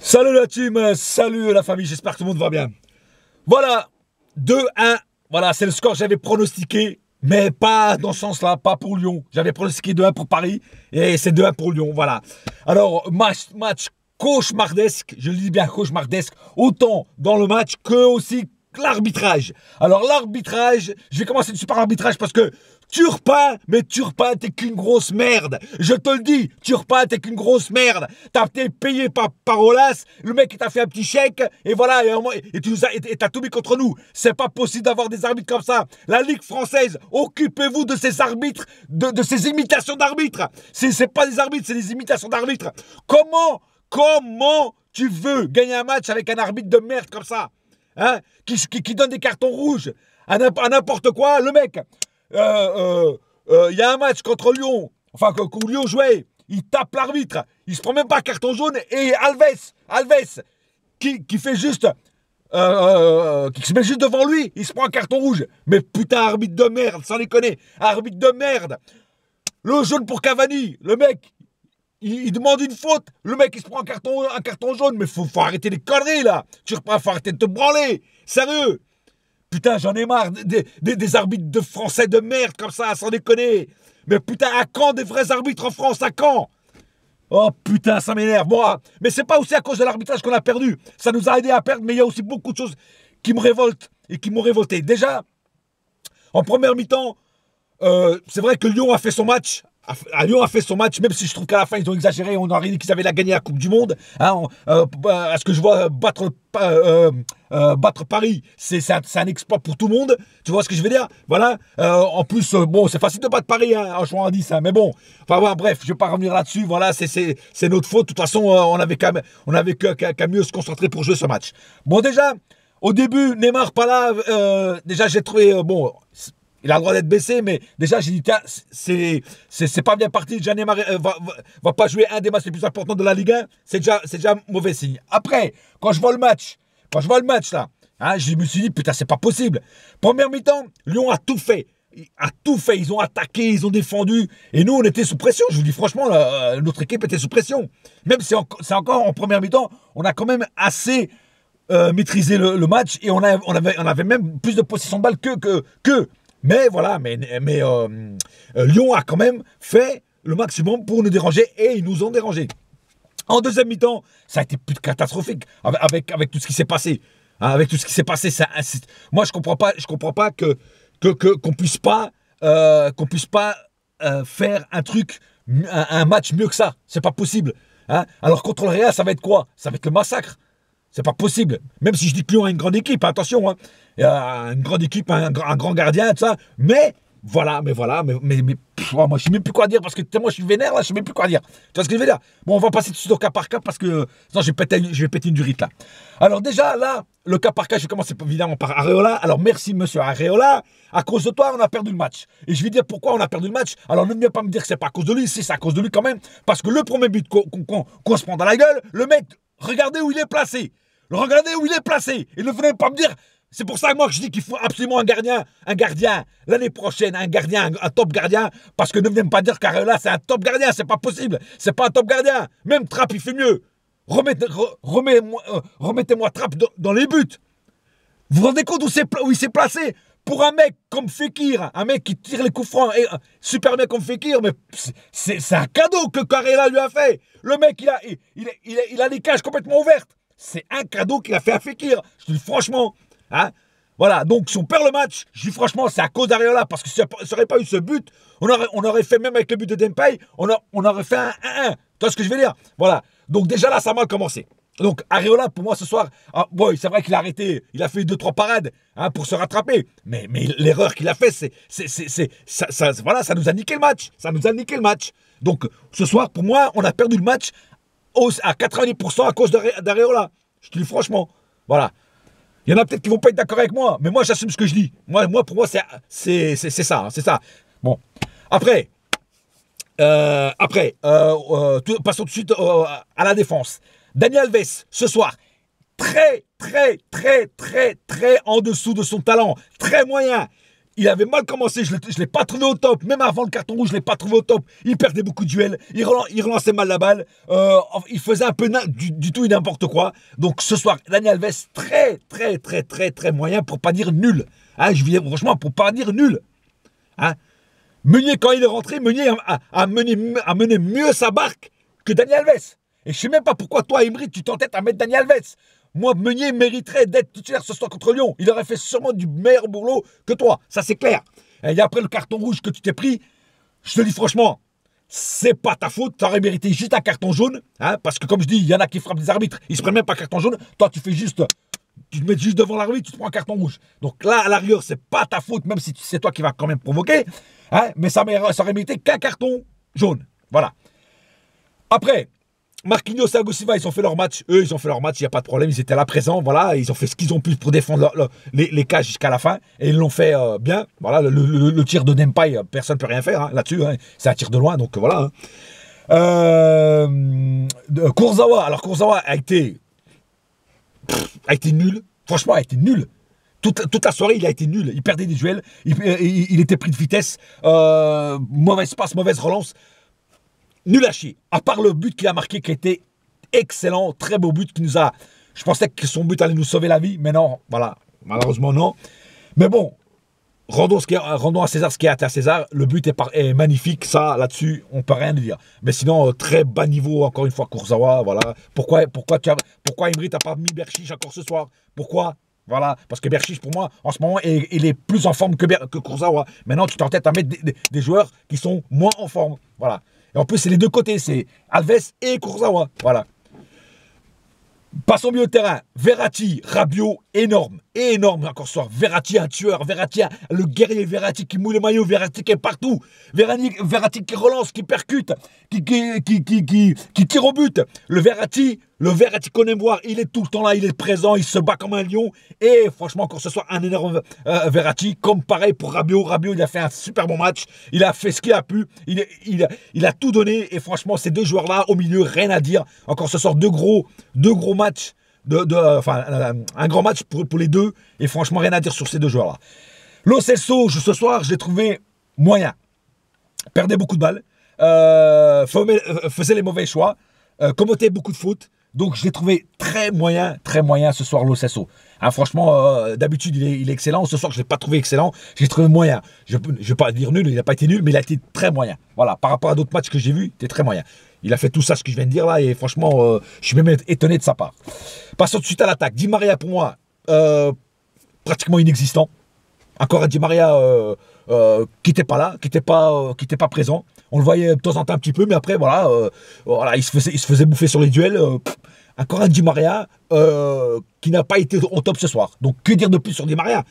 Salut la team, salut la famille, j'espère que tout le monde va bien. Voilà, 2-1, voilà, c'est le score que j'avais pronostiqué, mais pas dans ce sens-là, pas pour Lyon. J'avais pronostiqué 2-1 pour Paris, et c'est 2-1 pour Lyon, voilà. Alors, match cauchemardesque, je le dis bien cauchemardesque, autant dans le match que aussi l'arbitrage. Alors l'arbitrage, je vais commencer dessus par l'arbitrage parce que Turpin, mais Turpin, t'es qu'une grosse merde. Je te le dis, Turpin, t'es qu'une grosse merde. T'as été payé par Olas, le mec il t'a fait un petit chèque, et voilà, et tu nous as, et t'as tout mis contre nous. C'est pas possible d'avoir des arbitres comme ça. La Ligue française, occupez-vous de ces arbitres, de ces imitations d'arbitres. C'est pas des arbitres, c'est des imitations d'arbitres. Comment tu veux gagner un match avec un arbitre de merde comme ça, hein, qui donne des cartons rouges à n'importe quoi, le mec. Il y a un match contre Lyon, enfin que Lyon jouait, il tape l'arbitre, il se prend même pas un carton jaune, et Alves qui fait juste, qui se met juste devant lui, il se prend un carton rouge. Mais putain, arbitre de merde, sans déconner, arbitre de merde. Le jaune pour Cavani, le mec, il demande une faute, le mec il se prend un carton jaune, mais faut arrêter les conneries là, faut arrêter de te branler, sérieux. Putain, j'en ai marre des arbitres de français de merde comme ça, sans déconner. Mais putain, à quand des vrais arbitres en France, à quand? Oh putain, ça m'énerve. Bon, mais c'est pas aussi à cause de l'arbitrage qu'on a perdu. Ça nous a aidé à perdre, mais il y a aussi beaucoup de choses qui me révoltent et qui m'ont révolté. Déjà, en première mi-temps, c'est vrai que Lyon a fait son match. Lyon a fait son match, même si je trouve qu'à la fin ils ont exagéré, on aurait dit qu'ils avaient la gagné la Coupe du Monde. Hein, à ce que je vois, battre Paris, c'est un exploit pour tout le monde. Tu vois ce que je veux dire? Voilà. En plus, bon, c'est facile de battre Paris hein, en jouant à 10, hein, mais bon. Enfin, voilà, bref, je vais pas revenir là-dessus. Voilà, c'est notre faute. De toute façon, on avait qu'à mieux se concentrer pour jouer ce match. Bon, déjà, au début, Neymar pas là. Déjà, j'ai trouvé bon. Il a le droit d'être baissé, mais déjà, j'ai dit, tiens, c'est pas bien parti. Déjà, Neymar va pas jouer un des matchs les plus importants de la Ligue 1. C'est déjà mauvais signe. Après, quand je vois le match là, hein, je me suis dit, putain, c'est pas possible. Première mi-temps, Lyon a tout fait. Ils ont attaqué, ils ont défendu. Et nous, on était sous pression. Je vous dis franchement, notre équipe était sous pression. Même si c'est encore en première mi-temps, on a quand même assez maîtrisé le match. Et on avait même plus de possession de balle que. Mais voilà, Lyon a quand même fait le maximum pour nous déranger et ils nous ont dérangés. En deuxième mi-temps, ça a été plus catastrophique avec tout ce qui s'est passé. Hein, avec tout ce qui s'est passé, moi je comprends pas qu'on puisse pas faire un truc, un match mieux que ça. C'est pas possible. Hein. Alors contre le Real, ça va être quoi? Ça va être le massacre. C'est pas possible. Même si je dis que Lyon a une grande équipe, attention, hein. Une grande équipe, un grand gardien, tout ça. Mais voilà, moi je sais même plus quoi dire parce que tellement je suis vénère là, je sais même plus quoi dire. Tu vois ce que je veux dire? Bon, on va passer tout de suite au cas par cas parce que sinon je vais péter une durite là. Alors déjà là, le cas par cas, je vais commencer évidemment par Areola. Alors merci monsieur Areola. À cause de toi, on a perdu le match. Et je vais dire pourquoi on a perdu le match. Alors ne viens pas me dire que c'est pas à cause de lui, si c'est à cause de lui quand même. Parce que le premier but qu'on se prend dans la gueule, le mec, regardez où il est placé. Regardez où il est placé. Et ne venez pas me dire. C'est pour ça que moi je dis qu'il faut absolument un gardien, l'année prochaine, un top gardien, parce que ne venez pas dire qu'Areola c'est un top gardien, c'est pas possible, c'est pas un top gardien, même Trapp il fait mieux, remettez-moi Trapp dans les buts, vous vous rendez compte où il s'est placé, pour un mec comme Fekir, un mec qui tire les coups francs, et super bien comme Fekir, mais c'est un cadeau que Areola lui a fait, le mec il a les cages complètement ouvertes, c'est un cadeau qu'il a fait à Fekir, je te dis franchement. Hein, voilà, donc si on perd le match, je dis franchement, c'est à cause d'Areola, parce que si ça n'aurait pas eu ce but, on aurait fait, même avec le but de Depay, on aurait fait un 1-1. Tu vois ce que je veux dire? Voilà, donc déjà là, ça a mal commencé. Donc Areola, pour moi, ce soir, bon, c'est vrai qu'il a arrêté, il a fait 2-3 parades hein, pour se rattraper, mais l'erreur qu'il a fait, voilà, ça nous a niqué le match. Donc ce soir, pour moi, on a perdu le match à 90% à cause d'Areola. Je te dis franchement, voilà. Il y en a peut-être qui vont pas être d'accord avec moi, mais moi j'assume ce que je dis. Moi pour moi c'est ça, hein, c'est ça. Bon, après, passons tout de suite à la défense. Dani Alves, ce soir, très en dessous de son talent, très moyen. il avait mal commencé, je ne l'ai pas trouvé au top. Même avant le carton rouge, je ne l'ai pas trouvé au top. Il perdait beaucoup de duels, il relançait mal la balle. Il faisait un peu du tout et n'importe quoi. Donc ce soir, Dani Alves, très moyen pour pas dire nul. Hein, je viens franchement pour pas dire nul. Hein. Meunier, quand il est rentré, Meunier a mené mieux sa barque que Dani Alves. Et je ne sais même pas pourquoi toi, Emery, tu t'entêtes à mettre Dani Alves. Moi, Meunier mériterait d'être titulaire ce soir contre Lyon. Il aurait fait sûrement du meilleur boulot que toi. Ça, c'est clair. Et après le carton rouge que tu t'es pris, je te dis franchement, c'est pas ta faute. Tu aurais mérité juste un carton jaune. Hein, parce que comme je dis, il y en a qui frappent les arbitres. Ils se prennent même pas carton jaune. Toi, tu te mets juste devant l'arbitre, tu te prends un carton rouge. Donc là, à l'arrière, c'est pas ta faute, même si c'est toi qui vas quand même provoquer. Hein, mais ça aurait mérité qu'un carton jaune. Voilà. Après, Marquinhos et Thiago Silva, ils ont fait leur match. Eux, ils ont fait leur match, il n'y a pas de problème. Ils étaient là présents, voilà. Ils ont fait ce qu'ils ont pu pour défendre les cages jusqu'à la fin. Et ils l'ont fait bien. Voilà, le tir de Depay, personne ne peut rien faire hein, là-dessus. Hein. C'est un tir de loin, donc voilà. Hein. Kurzawa, alors Kurzawa a été nul. Franchement, a été nul. Toute la soirée, il a été nul. Il perdait des duels. Il était pris de vitesse. Mauvaise passe, mauvaise relance. Nul à chier. À part le but qu'il a marqué qui était excellent. Très beau but qui nous a... Je pensais que son but allait nous sauver la vie. Mais non, voilà. Malheureusement, non. Mais bon, rendons à César ce qui est à César. Le but est magnifique. Ça, là-dessus, on ne peut rien dire. Mais sinon, très bas niveau, encore une fois, Kurzawa. Voilà. Pourquoi Emery t'as pas mis Berchiche encore ce soir? Pourquoi? Voilà, parce que Berchiche, pour moi, en ce moment, il est plus en forme que Kurzawa. Maintenant, tu t'entêtes à mettre des joueurs qui sont moins en forme. Voilà. Et en plus, c'est les deux côtés, c'est Alves et Kurzawa. Voilà. Passons au milieu de terrain. Verratti, Rabiot, énorme. Énorme encore ce soir. Verratti, un tueur. Verratti, le guerrier. Verratti qui mouille le maillot. Verratti qui est partout. Verratti qui relance, qui percute, qui tire au but. Le Verratti qu'on aime voir, il est tout le temps là. Il est présent. Il se bat comme un lion. Et franchement, encore ce soir, un énorme Verratti. Comme pareil pour Rabiot. Rabiot, il a fait un super bon match. Il a fait ce qu'il a pu. Il a tout donné. Et franchement, ces deux joueurs-là, au milieu, rien à dire. Encore ce soir, deux gros matchs. Un grand match pour les deux. Et franchement, rien à dire sur ces deux joueurs-là. Lo Celso, ce soir, je l'ai trouvé moyen. Perdait beaucoup de balles. Faisait les mauvais choix. Commettait beaucoup de fautes. Donc, je l'ai trouvé très moyen ce soir, Lo Celso. Hein, franchement, d'habitude, il est excellent. Ce soir, je ne l'ai pas trouvé excellent. Je l'ai trouvé moyen. Je ne vais pas dire nul, il n'a pas été nul, mais il a été très moyen. Voilà, par rapport à d'autres matchs que j'ai vus, il était très moyen. Il a fait tout ça, ce que je viens de dire là, et franchement, je suis même étonné de sa part. Passons tout de suite à l'attaque. Di Maria, pour moi, pratiquement inexistant. Encore un Di Maria qui n'était pas là, qui n'était pas présent. On le voyait de temps en temps un petit peu, mais après, voilà, il se faisait bouffer sur les duels. Encore un Di Maria qui n'a pas été au top ce soir. Donc, que dire de plus sur Di Maria?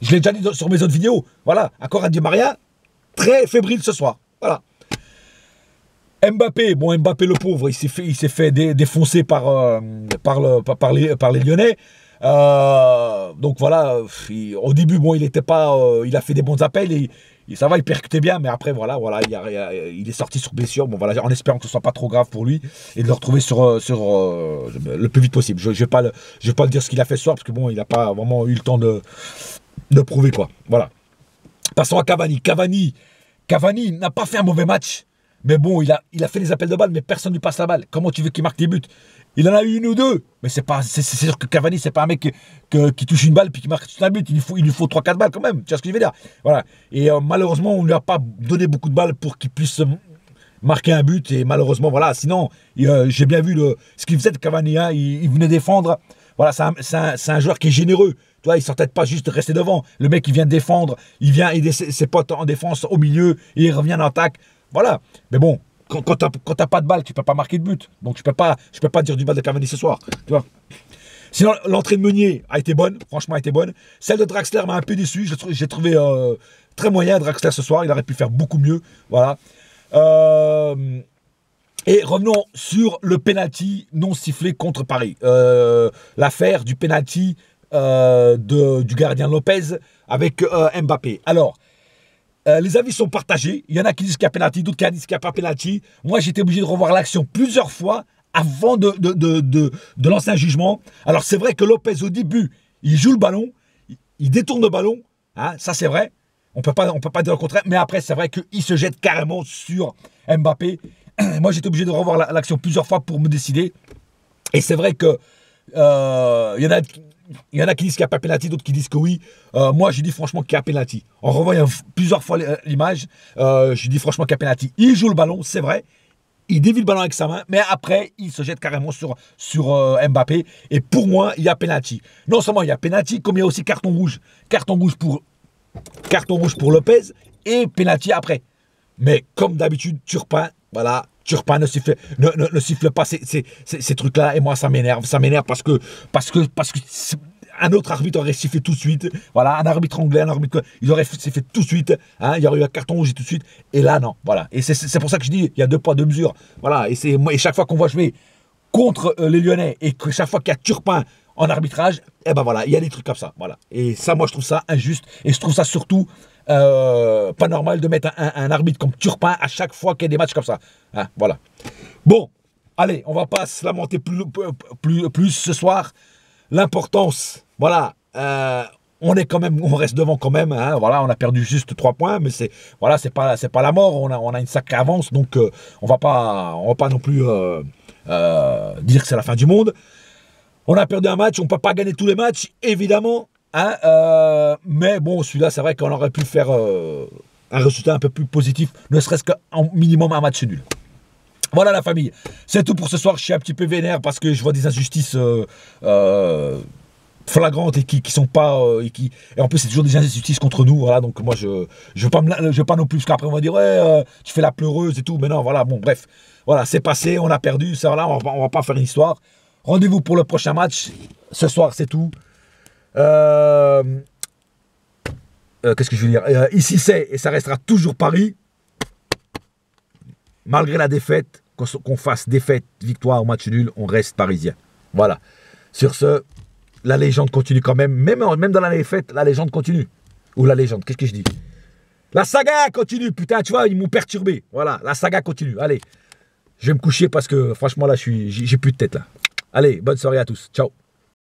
Je l'ai déjà dit sur mes autres vidéos. Voilà, encore un Di Maria très fébrile ce soir. Voilà. Mbappé, bon Mbappé le pauvre, il s'est fait défoncer par les Lyonnais. Donc voilà, au début, bon, il a fait des bons appels et ça va, il percutait bien, mais après voilà, il est sorti sur blessure. Bon voilà, en espérant que ce soit pas trop grave pour lui et de le retrouver sur le plus vite possible. Je vais pas le dire ce qu'il a fait ce soir parce que bon, il n'a pas vraiment eu le temps de prouver quoi. Voilà. Passons à Cavani. Cavani n'a pas fait un mauvais match. Mais bon, il a fait des appels de balles, mais personne ne lui passe la balle. Comment tu veux qu'il marque des buts? Il en a eu une ou deux. Mais c'est sûr que Cavani, c'est pas un mec qui touche une balle puis qui marque tout un but. Il lui faut 3-4 balles quand même. Tu vois ce que je veux dire? Voilà. Et malheureusement, on ne lui a pas donné beaucoup de balles pour qu'il puisse marquer un but. Et malheureusement, voilà. Sinon, j'ai bien vu ce qu'il faisait de Cavani. Hein. Il venait défendre. Voilà, c'est un joueur qui est généreux. Tu vois, il ne s'entête pas juste de rester devant. Le mec, il vient défendre. Il vient aider ses potes en défense au milieu. Et il revient en attaque. Voilà. Mais bon, quand t'as pas de balle, tu peux pas marquer de but. Donc je peux pas dire du mal de Cavani ce soir. Tu vois. Sinon, l'entrée de Meunier a été bonne. Franchement, a été bonne. Celle de Draxler m'a un peu déçu. J'ai trouvé très moyen Draxler ce soir. Il aurait pu faire beaucoup mieux. Voilà. Et revenons sur le penalty non sifflé contre Paris. L'affaire du penalty du gardien Lopez avec Mbappé. Alors, les avis sont partagés. Il y en a qui disent qu'il y a penalty, d'autres qui disent qu'il n'y a pas penalty. Moi, j'étais obligé de revoir l'action plusieurs fois avant de lancer un jugement. Alors, c'est vrai que Lopez, au début, il joue le ballon, il détourne le ballon, Hein, ça, c'est vrai. On peut pas dire le contraire. Mais après, c'est vrai qu'il se jette carrément sur Mbappé. Moi, j'étais obligé de revoir l'action plusieurs fois pour me décider. Et c'est vrai que il y en a qui disent qu'il n'y a pas pénalty, d'autres qui disent que oui. Moi, je dis franchement qu'il y a pénalty. En revoyant plusieurs fois l'image, je dis franchement qu'il y a pénalty. Il joue le ballon, c'est vrai. Il dévie le ballon avec sa main, mais après, il se jette carrément sur Mbappé. Et pour moi, il y a pénalty. Non seulement il y a pénalty, comme il y a aussi carton rouge. Carton rouge pour Lopez et pénalty après. Mais comme d'habitude, Turpin, voilà, Turpin ne siffle pas ces trucs-là. Et moi, ça m'énerve. Ça m'énerve parce que un autre arbitre aurait sifflé tout de suite. Voilà, un arbitre anglais, un arbitre, il aurait sifflé tout de suite. Hein, il y aurait eu un carton rouge tout de suite. Et là, non. Voilà. Et c'est pour ça que je dis, il y a 2 poids, 2 mesures. Voilà. Et chaque fois qu'on va jouer contre les Lyonnais et que chaque fois qu'il y a Turpin en arbitrage, eh ben voilà, il y a des trucs comme ça. Voilà. Et ça, moi, je trouve ça injuste. Et je trouve ça surtout pas normal de mettre un arbitre comme Turpin à chaque fois qu'il y a des matchs comme ça. Hein, voilà. Bon, allez, on va pas se lamenter plus ce soir. L'importance, voilà, on reste devant quand même. Hein, voilà, on a perdu juste 3 points, mais c'est pas la mort. On a une sacrée avance, donc on va pas non plus dire que c'est la fin du monde. On a perdu un match, on peut pas gagner tous les matchs, évidemment. Hein, mais bon, celui-là, c'est vrai qu'on aurait pu faire un résultat un peu plus positif, ne serait-ce qu'en minimum un match nul. Voilà la famille, c'est tout pour ce soir. Je suis un petit peu vénère parce que je vois des injustices flagrantes et qui sont pas et en plus c'est toujours des injustices contre nous. Voilà, donc moi je veux pas non plus, parce qu'après on va dire ouais tu fais la pleureuse et tout, mais non, voilà, bon bref, voilà, c'est passé, on a perdu, ça, voilà, on va pas faire une histoire. Rendez-vous pour le prochain match. Ce soir, c'est tout. Qu'est-ce que je veux dire, ici c'est et ça restera toujours Paris. Malgré la défaite, qu'on fasse défaite, victoire ou match nul, on reste parisien. Voilà. Sur ce, la légende continue quand même. Même dans la défaite, la légende continue. Ou la légende, qu'est-ce que je dis? La saga continue, putain, tu vois, ils m'ont perturbé. Voilà, la saga continue. Allez, je vais me coucher parce que franchement, là, j'ai plus de tête, là. Allez, bonne soirée à tous. Ciao.